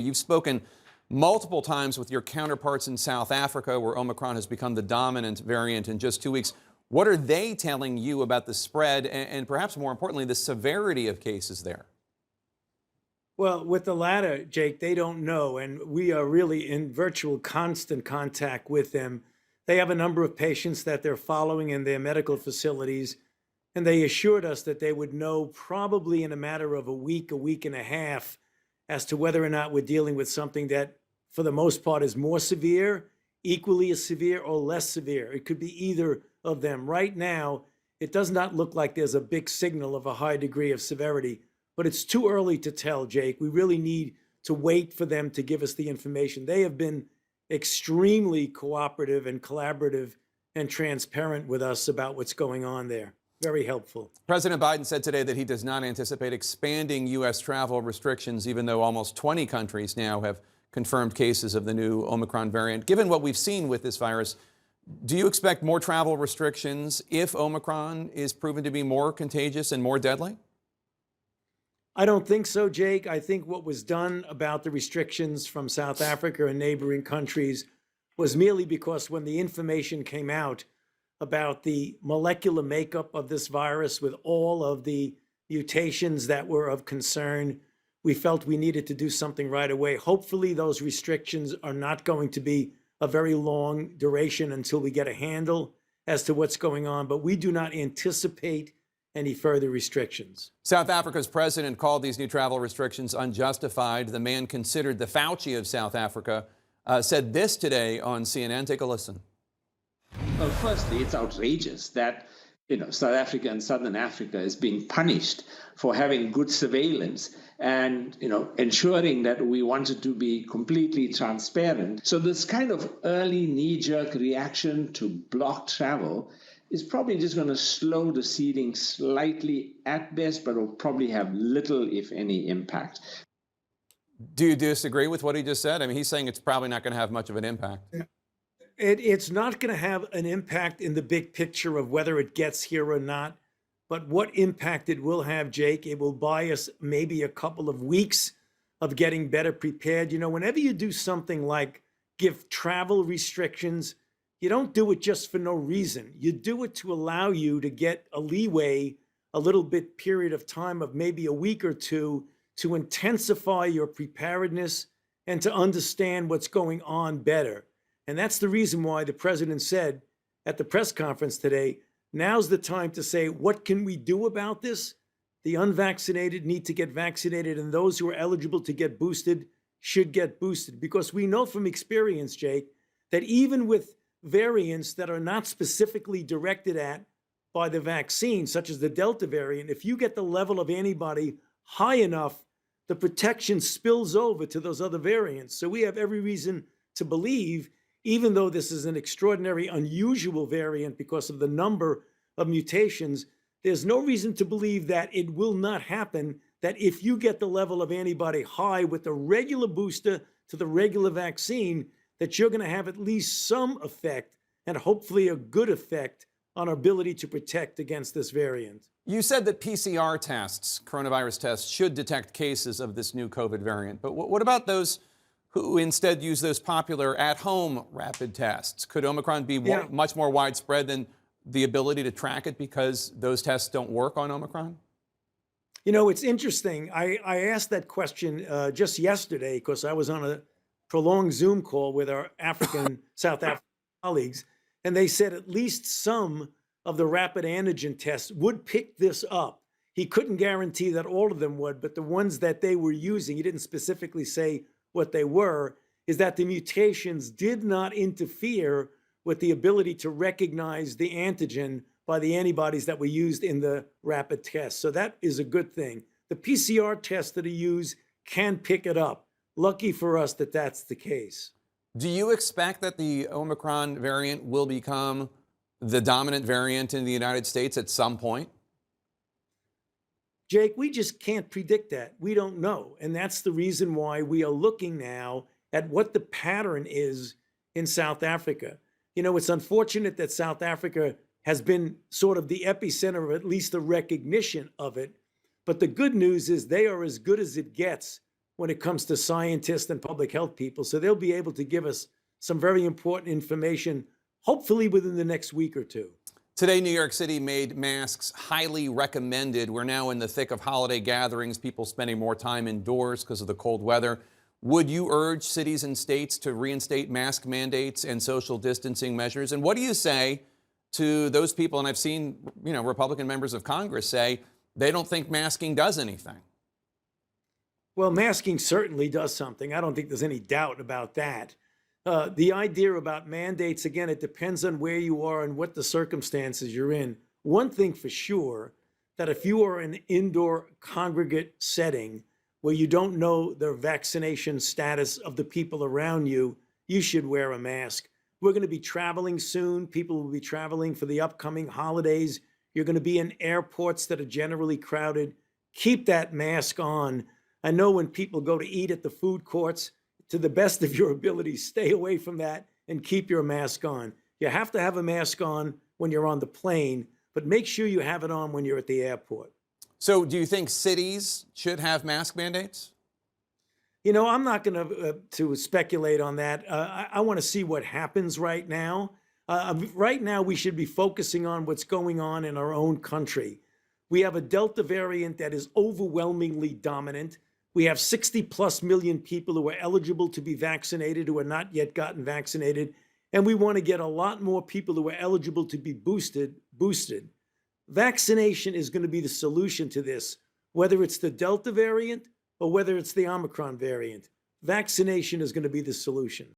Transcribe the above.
You've spoken multiple times with your counterparts in South Africa, where Omicron has become the dominant variant in just 2 weeks. What are they telling you about the spread and perhaps more importantly, the severity of cases there? Well, with the latter, Jake, they don't know. And we are really in virtual constant contact with them. They have a number of patients that they're following in their medical facilities. And they assured us that they would know probably in a matter of a week and a half, as to whether or not we're dealing with something that, for the most part, is more severe, equally as severe, or less severe. It could be either of them. Right now, it does not look like there's a big signal of a high degree of severity, but it's too early to tell, Jake. We really need to wait for them to give us the information. They have been extremely cooperative and collaborative and transparent with us about what's going on there. Very helpful. President Biden said today that he does not anticipate expanding U.S. travel restrictions, even though almost 20 countries now have confirmed cases of the new Omicron variant. Given what we've seen with this virus, do you expect more travel restrictions if Omicron is proven to be more contagious and more deadly? I don't think so, Jake. I think what was done about the restrictions from South Africa and neighboring countries was merely because when the information came out about the molecular makeup of this virus with all of the mutations that were of concern, we felt we needed to do something right away. Hopefully, those restrictions are not going to be a very long duration until we get a handle as to what's going on, but we do not anticipate any further restrictions. South Africa's president called these new travel restrictions unjustified. The man considered the Fauci of South Africa said this today on CNN. Take a listen. Well, firstly, it's outrageous that South Africa and Southern Africa is being punished for having good surveillance and ensuring that we wanted to be completely transparent. So this kind of early knee-jerk reaction to block travel is probably just going to slow the seeding slightly at best, but will probably have little, if any, impact. Do you disagree with what he just said? I mean, he's saying it's probably not going to have much of an impact. Yeah. It's not going to have an impact in the big picture of whether it gets here or not. But what impact it will have, Jake, it will buy us maybe a couple of weeks of getting better prepared. Whenever you do something like give travel restrictions, you don't do it just for no reason. You do it to allow you to get a leeway, a little bit period of time of maybe a week or two to intensify your preparedness and to understand what's going on better. And that's the reason why the president said at the press conference today, now's the time to say, what can we do about this? The unvaccinated need to get vaccinated, and those who are eligible to get boosted should get boosted. Because we know from experience, Jake, that even with variants that are not specifically directed at by the vaccine, such as the Delta variant, if you get the level of antibody high enough, the protection spills over to those other variants. So we have every reason to believe, even though this is an extraordinary, unusual variant because of the number of mutations, there's no reason to believe that it will not happen, that if you get the level of antibody high with the regular booster to the regular vaccine, that you're going to have at least some effect, and hopefully a good effect, on our ability to protect against this variant. You said that PCR tests, coronavirus tests, should detect cases of this new COVID variant. But what about those who instead use those popular at-home rapid tests? Could Omicron be much more widespread than the ability to track it because those tests don't work on Omicron? It's interesting. I asked that question just yesterday because I was on a prolonged Zoom call with our South African colleagues, and they said at least some of the rapid antigen tests would pick this up. He couldn't guarantee that all of them would, but the ones that they were using, he didn't specifically say what they were, is that the mutations did not interfere with the ability to recognize the antigen by the antibodies that were used in the rapid test. So that is a good thing. The PCR tests that are used can pick it up. Lucky for us that that's the case. Do you expect that the Omicron variant will become the dominant variant in the United States at some point? Jake, we just can't predict that. We don't know. And that's the reason why we are looking now at what the pattern is in South Africa. It's unfortunate that South Africa has been sort of the epicenter of at least the recognition of it. But the good news is they are as good as it gets when it comes to scientists and public health people. So they'll be able to give us some very important information, hopefully within the next week or two. Today, New York City made masks highly recommended. We're now in the thick of holiday gatherings, people spending more time indoors because of the cold weather. Would you urge cities and states to reinstate mask mandates and social distancing measures? And what do you say to those people, and I've seen, Republican members of Congress say they don't think masking does anything? Well, masking certainly does something. I don't think there's any doubt about that. The idea about mandates, again, it depends on where you are and what the circumstances you're in. One thing for sure, that if you are in an indoor congregate setting where you don't know the vaccination status of the people around you, you should wear a mask. We're going to be traveling soon. People will be traveling for the upcoming holidays. You're going to be in airports that are generally crowded. Keep that mask on. I know when people go to eat at the food courts, to the best of your ability, stay away from that and keep your mask on. You have to have a mask on when you're on the plane, but make sure you have it on when you're at the airport. So do you think cities should have mask mandates? I'm not going to speculate on that. I want to see what happens right now. Right now, we should be focusing on what's going on in our own country. We have a Delta variant that is overwhelmingly dominant. We have 60 plus million people who are eligible to be vaccinated who are not yet gotten vaccinated. And we want to get a lot more people who are eligible to be boosted. Vaccination is going to be the solution to this, whether it's the Delta variant or whether it's the Omicron variant. Vaccination is going to be the solution.